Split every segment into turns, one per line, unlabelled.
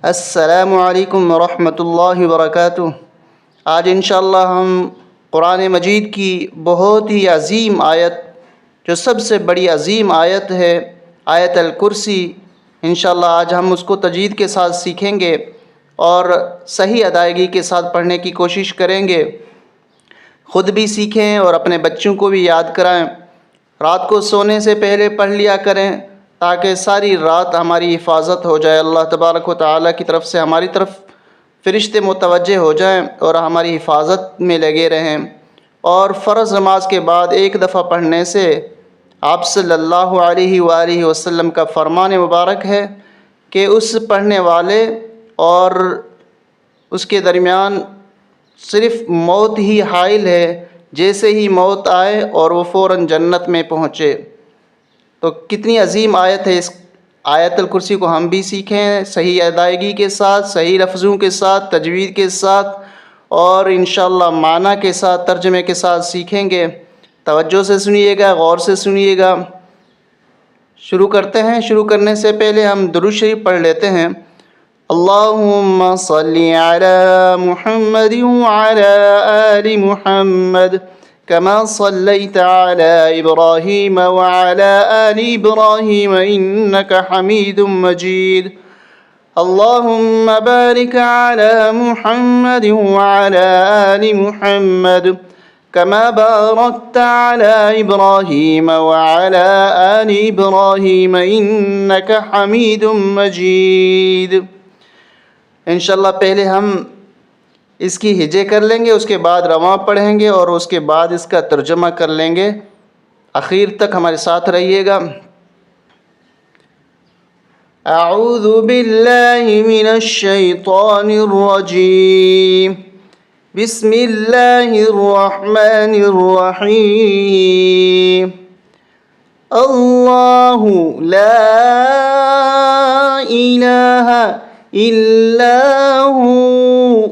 السلام علیکم ورحمۃ اللہ وبرکاتہ۔ آج انشاءاللہ ہم قرآن مجید کی بہت ہی عظیم آیت، جو سب سے بڑی عظیم آیت ہے، آیت الکرسی، انشاءاللہ آج ہم اس کو تجوید کے ساتھ سیکھیں گے اور صحیح ادائیگی کے ساتھ پڑھنے کی کوشش کریں گے، خود بھی سیکھیں اور اپنے بچوں کو بھی یاد کرائیں۔ رات کو سونے سے پہلے پڑھ لیا کریں تاکہ ساری رات ہماری حفاظت ہو جائے، اللہ تبارک و تعالیٰ کی طرف سے ہماری طرف فرشتے متوجہ ہو جائیں اور ہماری حفاظت میں لگے رہیں۔ اور فرض نماز کے بعد ایک دفعہ پڑھنے سے آپ صلی اللہ علیہ وآلہ وسلم کا فرمان مبارک ہے کہ اس پڑھنے والے اور اس کے درمیان صرف موت ہی حائل ہے، جیسے ہی موت آئے اور وہ فوراً جنت میں پہنچے۔ تو کتنی عظیم آیت ہے، اس آیت الکرسی کو ہم بھی سیکھیں صحیح ادائیگی کے ساتھ، صحیح لفظوں کے ساتھ، تجوید کے ساتھ اور انشاءاللہ معنی کے ساتھ، ترجمے کے ساتھ سیکھیں گے۔ توجہ سے سنیے گا، غور سے سنیے گا۔ شروع کرتے ہیں۔ شروع کرنے سے پہلے ہم درود شریف پڑھ لیتے ہیں۔ اللہم صلی علی محمد وعلی آل محمد كما صليت على إبراهيم وعلى آل إبراهيم إنك حميد مجيد اللهم بارك على محمد وعلى آل محمد كما باركت على إبراهيم وعلى آل إبراهيم إنك حميد مجيد۔ انشاءاللہ پہلے ہم اس کی ہجے کر لیں گے، اس کے بعد رواں پڑھیں گے اور اس کے بعد اس کا ترجمہ کر لیں گے۔ آخر تک ہمارے ساتھ رہیے گا۔ اعوذ باللہ من الشیطان الرجیم، بسم اللہ الرحمن الرحیم۔ اللہ لا الہ الا هو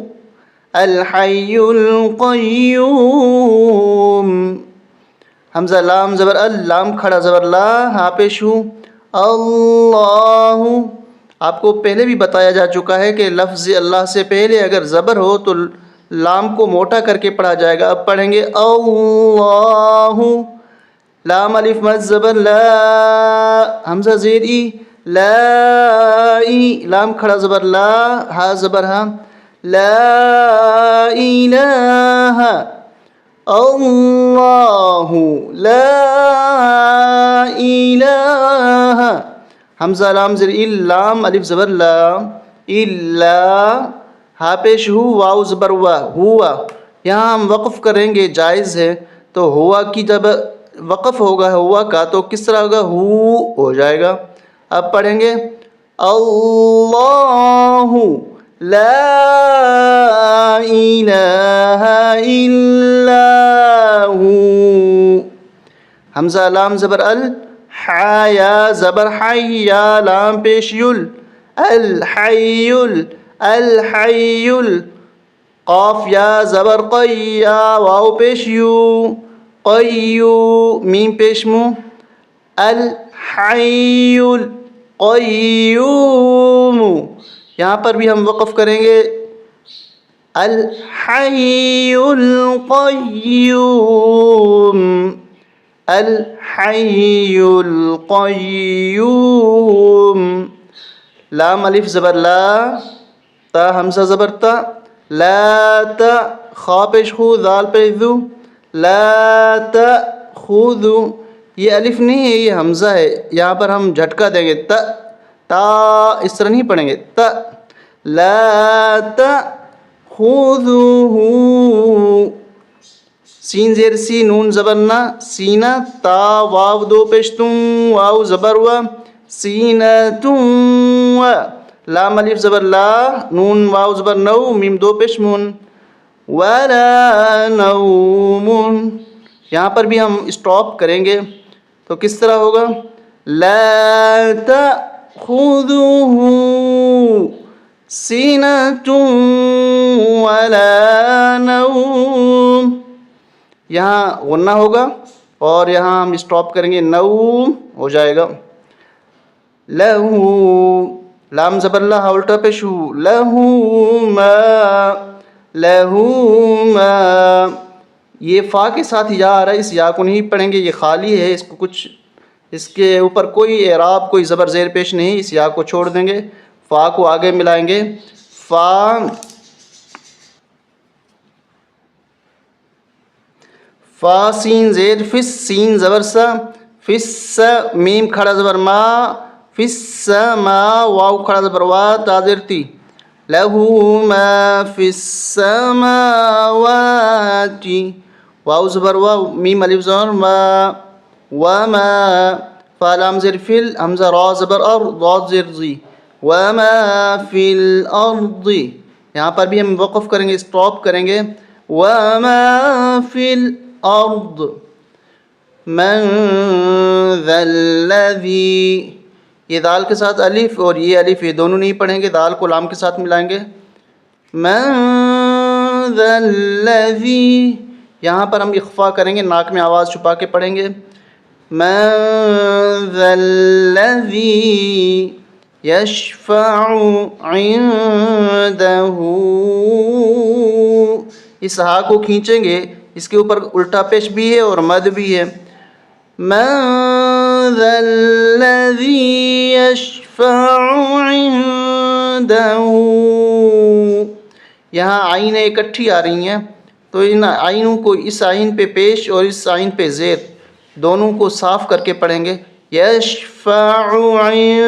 الحی القیوم۔ حمزہ لام زبر لام کھڑا زبر لا، ہاں پیش ہوں اللہ۔ آپ کو پہلے بھی بتایا جا چکا ہے کہ لفظ اللہ سے پہلے اگر زبر ہو تو لام کو موٹا کر کے پڑھا جائے گا۔ اب پڑھیں گے اللہ، لام الف مد زبر لا، حمزہ زیر ای، لا ای، لام کھڑا زبر لا، ہا زبر ہاں، لا الہ اللہ لا الہ، حمزہ لام زیر ال، لام الف زبر لا، الا، ہا پیش ہو، واو زبر وا، ہوا۔ یہاں ہم وقف کریں گے، جائز ہے۔ تو ہوا کی جب وقف ہوگا ہوا کا تو کس طرح ہوگا؟ ہو ہو جائے گا۔ اب پڑھیں گے اللہ لا الہ الا هو، حمزہ لام زبر ال، حا یا زبر حی، یا لام پیش یل، الحی الحی، قاف یا زبر قی، یا واو پیش یو، قیو، میم پیش مو، الحی القیوم۔ یہاں پر بھی ہم وقف کریں گے، الحی القیوم الحی القیوم۔ لام الف زبر لا، تا حمزہ زبر تا، لا تا، خا پیش خو، ذال پیش ذو، لا تأخذو، یہ الف نہیں ہے، یہ حمزہ ہے، یہاں پر ہم جھٹکا دیں گے، تا تا، اس طرح نہیں پڑھیں گے، تا، لا تأخذوه، سین زیر سی، نون زبر نا، سینہ، تا واو دو پیشتوں، واو زبر و، سینتوں و، لام الف زبر لا، نون واو زبر نو، میم دو پیشمون، ولا نوم۔ یہاں پر بھی ہم اسٹاپ کریں گے تو کس طرح ہوگا؟ لا تأخذوه سِنَةٌ وَلَا نَوْمٌ، یہاں غنہ ہوگا اور یہاں ہم اسٹاپ کریں گے، نوم ہو جائے گا۔ لَهُ لام زبر لا الٹا پیش ہو، لہما، لہما، یہ فا کے ساتھ یا آ رہا ہے، اس یا کو نہیں پڑھیں گے، یہ خالی ہے، اس کو کچھ اس کے اوپر کوئی اعراب کوئی زبر زیر پیش نہیں، اس یا کو چھوڑ دیں گے، فا کو آگے ملائیں گے، فا، فا سین زیر فس، سین زبر سا، فس، میم کھڑا زبر ما، فس ما، واو کھڑا زبر وا، تا زیر تی، لہو ما فی السماوات، واو زبر واو، میم الف زبر ما، وما، فا لام زیر فل، حمزہ را زبر ار، ضاد زیر زی، وما فی الارض، یہاں پر بھی ہم وقف کریں گے، اسٹاپ کریں گے، وما فی الارض من ذا الذی، یہ دال کے ساتھ الف اور یہ الف، یہ دونوں نہیں پڑھیں گے، دال کو لام کے ساتھ ملائیں گے، من ذا الذی، یہاں پر ہم اخفا کریں گے، ناک میں آواز چھپا کے پڑھیں گے، من ذا الذی یشفع عنده، اس ہا کو کھینچیں گے، اس کے اوپر الٹا پیش بھی ہے اور مد بھی ہے، من ذا الذی یشفع عنده، یہاں آئینیں اکٹھی آ رہی ہیں، تو ان آئینوں کو اس آئین پہ پیش اور اس آئین پہ زیر دونوں کو صاف کر کے پڑھیں گے، یشفع عنده،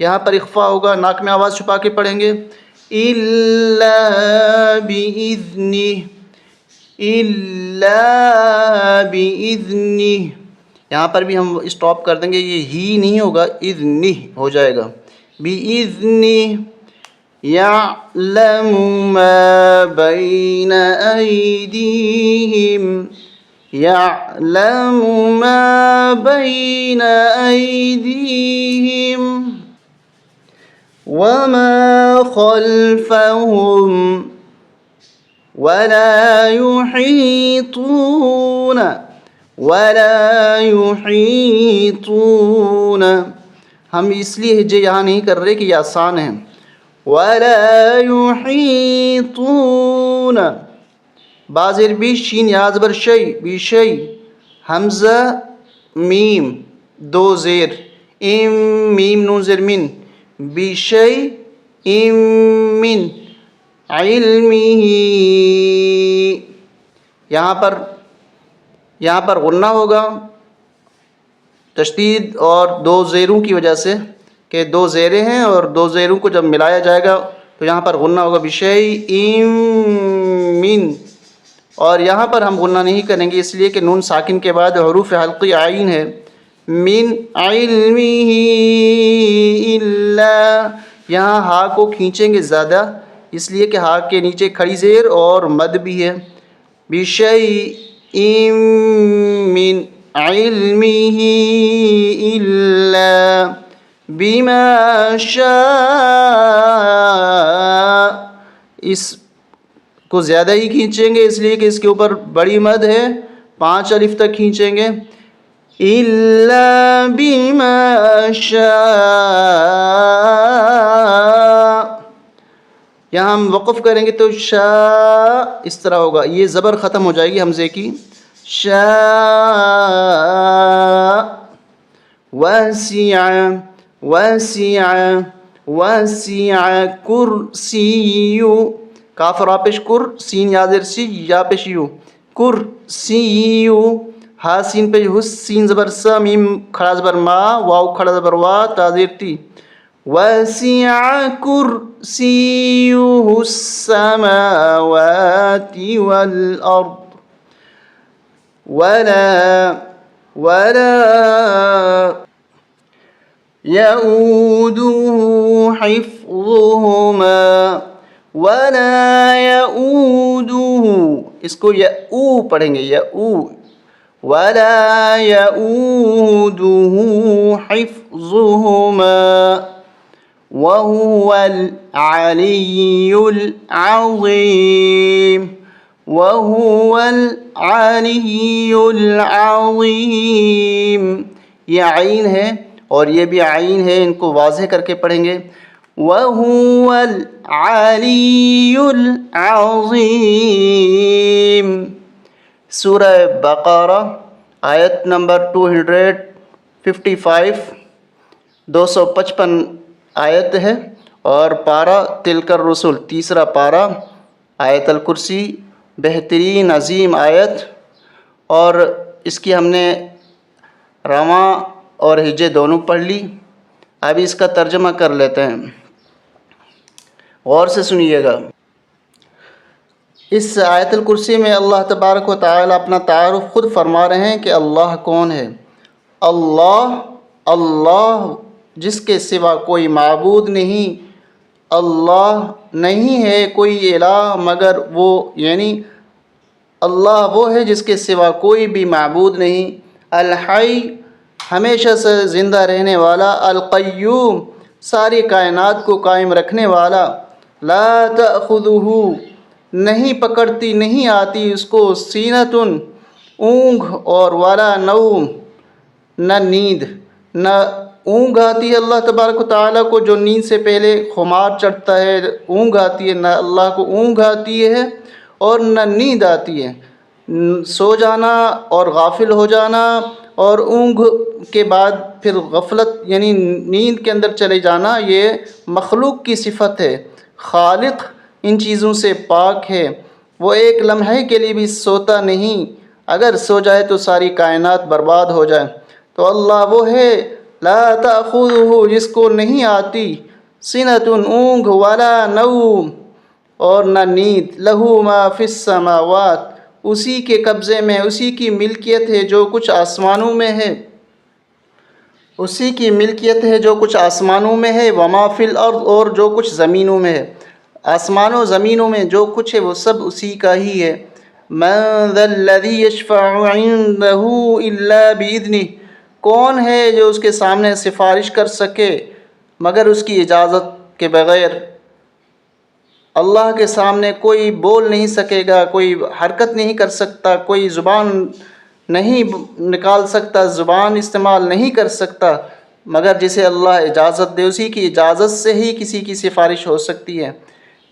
یہاں پر اخفا ہوگا، ناک میں آواز چھپا کے پڑھیں گے، الا باذنہ، الا باذنہ، یہاں پر بھی ہم اسٹاپ کر دیں گے، یہ ہی نہیں ہوگا، اذنہ ہو جائے گا، باذنہ، یعلم ما بین ایدیہم، یعلم ما بین ایدیہم وما خلفهم ولا يحيطون، ولا يحيطون، ہم اس لیے ہجے یہاں نہیں کر رہے کہ یہ آسان ہے، ولا يحيطون، بازر بھی، شین یا زبر شی، بھی شی، حمزہ میم دو زیر، ام میم نون زیر من، بشیء من علمہ، یہاں پر غنہ ہوگا تشدید اور دو زیروں کی وجہ سے، کہ دو زیریں ہیں اور دو زیروں کو جب ملایا جائے گا تو یہاں پر غنہ ہوگا، بشیء من، اور یہاں پر ہم غنہ نہیں کریں گے، اس لیے کہ نون ساکن کے بعد حروف حلقی عین ہے، من علمہ الا، یہاں ہا کو کھینچیں گے زیادہ، اس لیے کہ ہا کے نیچے کھڑی زیر اور مد بھی ہے، بشیء من علمہ الا بما شاء، اس کو زیادہ ہی کھینچیں گے اس لیے کہ اس کے اوپر بڑی مد ہے، 5 الف تک کھینچیں گے، الا بما شاء، یہاں ہم وقف کریں گے تو شاء اس طرح ہوگا، یہ زبر ختم ہو جائے گی حمزے کی، شاء، وسع، وسع، وسع کرسی، کاف را پیش کر، سین یا زیر سی، یا پیش یو، کرسی، ہا سین پیش حس، سین زبر سا، میم کھڑا زبر ما، واو کھڑا زبر وا، تا زیر تی، وسع کرسیہ السماوات والارض ولا يؤوده حفظهما، ولا يؤوده، اس کو یؤ پڑھیں گے، یؤ، ولا يؤوده حفظهما وهو العلي العظيم، وهو العلي العظيم، یہ عین ہے اور یہ بھی عین ہے، ان کو واضح کر کے پڑھیں گے، وَهُوَ الْعَلِيُّ الْعَظِيمُ۔ سورہ بقرہ آیت نمبر 255، 255 آیت ہے، اور پارہ تلک الرسل، تیسرا پارہ، آیت الکرسی بہترین عظیم آیت، اور اس کی ہم نے رواں اور ہجے دونوں پڑھ لی۔ ابھی اس کا ترجمہ کر لیتے ہیں، غور سے سنیے گا۔ اس آیت الکرسی میں اللہ تبارک و تعالی اپنا تعارف خود فرما رہے ہیں کہ اللہ کون ہے۔ اللہ جس کے سوا کوئی معبود نہیں، اللہ نہیں ہے کوئی الہ مگر وہ، یعنی اللہ وہ ہے جس کے سوا کوئی بھی معبود نہیں، الحی ہمیشہ سے زندہ رہنے والا، القیوم ساری کائنات کو قائم رکھنے والا، لا تأخذہ نہیں پکڑتی نہیں آتی اس کو، سینۃ اونگھ، اور ولا نوم نہ نیند، نہ اونگھ آتی ہے اللہ تبارک و تعالیٰ کو، جو نیند سے پہلے خمار چڑھتا ہے اونگھ آتی ہے، نہ اللہ کو اونگھ آتی ہے اور نہ نیند آتی ہے۔ سو جانا اور غافل ہو جانا اور اونگھ کے بعد پھر غفلت یعنی نیند کے اندر چلے جانا، یہ مخلوق کی صفت ہے۔ خالق ان چیزوں سے پاک ہے، وہ ایک لمحے کے لیے بھی سوتا نہیں، اگر سو جائے تو ساری کائنات برباد ہو جائے۔ تو اللہ وہ ہے لا تأخذہ جس کو نہیں آتی سنۃ اونگھ، ولا نوم اور نہ نیند، لہ ما فی السماوات اسی کے قبضے میں، اسی کی ملکیت ہے جو کچھ آسمانوں میں ہے، اسی کی ملکیت ہے جو کچھ آسمانوں میں ہے، وما فی الارض اور جو کچھ زمینوں میں ہے، آسمانوں زمینوں میں جو کچھ ہے وہ سب اسی کا ہی ہے۔ من ذا الذی یشفع عندہ الا باذنہ کون ہے جو اس کے سامنے سفارش کر سکے مگر اس کی اجازت کے بغیر؟ اللہ کے سامنے کوئی بول نہیں سکے گا، کوئی حرکت نہیں کر سکتا، کوئی زبان نہیں نکال سکتا، زبان استعمال نہیں کر سکتا مگر جسے اللہ اجازت دے، اسی کی اجازت سے ہی کسی کی سفارش ہو سکتی ہے۔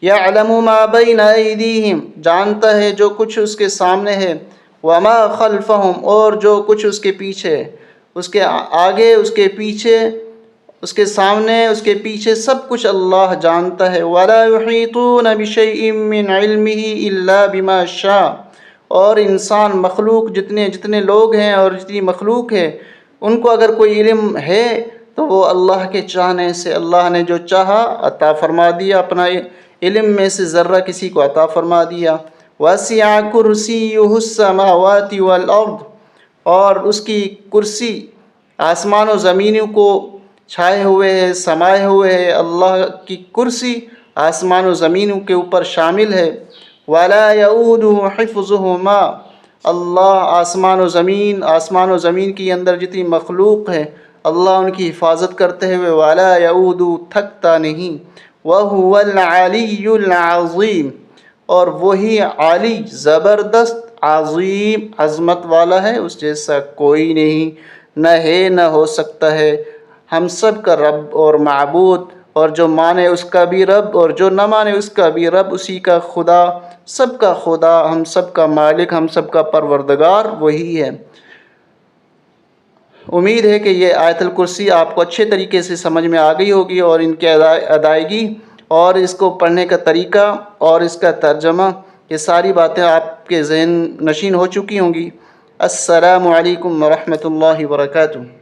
یعلم ما بین ایدیہم جانتا ہے جو کچھ اس کے سامنے ہے، وما خلفہم اور جو کچھ اس کے پیچھے، اس کے آگے، اس کے پیچھے، اس کے سامنے، اس کے پیچھے، سب کچھ اللہ جانتا ہے۔ ولا یحیطون بشیء من علمہ الا بما شاء اور انسان مخلوق جتنے لوگ ہیں اور جتنی مخلوق ہے ان کو اگر کوئی علم ہے تو وہ اللہ کے چاہنے سے، اللہ نے جو چاہا عطا فرما دیا، اپنا علم میں سے ذرہ کسی کو عطا فرما دیا۔ وسع کرسیہ السماوات والارض اور اس کی کرسی آسمان و زمینوں کو چھائے ہوئے ہے، سمائے ہوئے ہے، اللہ کی کرسی آسمان و زمینوں کے اوپر شامل ہے۔ ولا یؤودہ حفظہما اللہ آسمان و زمین کے اندر جتنی مخلوق ہے اللہ ان کی حفاظت کرتے ہوئے ولا یؤودہ تھکتا نہیں۔ وَهُوَ الْعَلِيُّ الْعَظِيمُ اور وہی عالی زبردست عظیم عظمت والا ہے، اس جیسا کوئی نہیں، نہ ہے نہ ہو سکتا ہے۔ ہم سب کا رب اور معبود، اور جو مانے اس کا بھی رب اور جو نہ مانے اس کا بھی رب، اسی کا خدا، سب کا خدا، ہم سب کا مالک، ہم سب کا پروردگار وہی ہے۔ امید ہے کہ یہ آیت الکرسی آپ کو اچھے طریقے سے سمجھ میں آ گئی ہوگی، اور ان کی ادائیگی اور اس کو پڑھنے کا طریقہ اور اس کا ترجمہ، یہ ساری باتیں آپ کے ذہن نشین ہو چکی ہوں گی۔ السلام علیکم ورحمۃ اللہ وبرکاتہ۔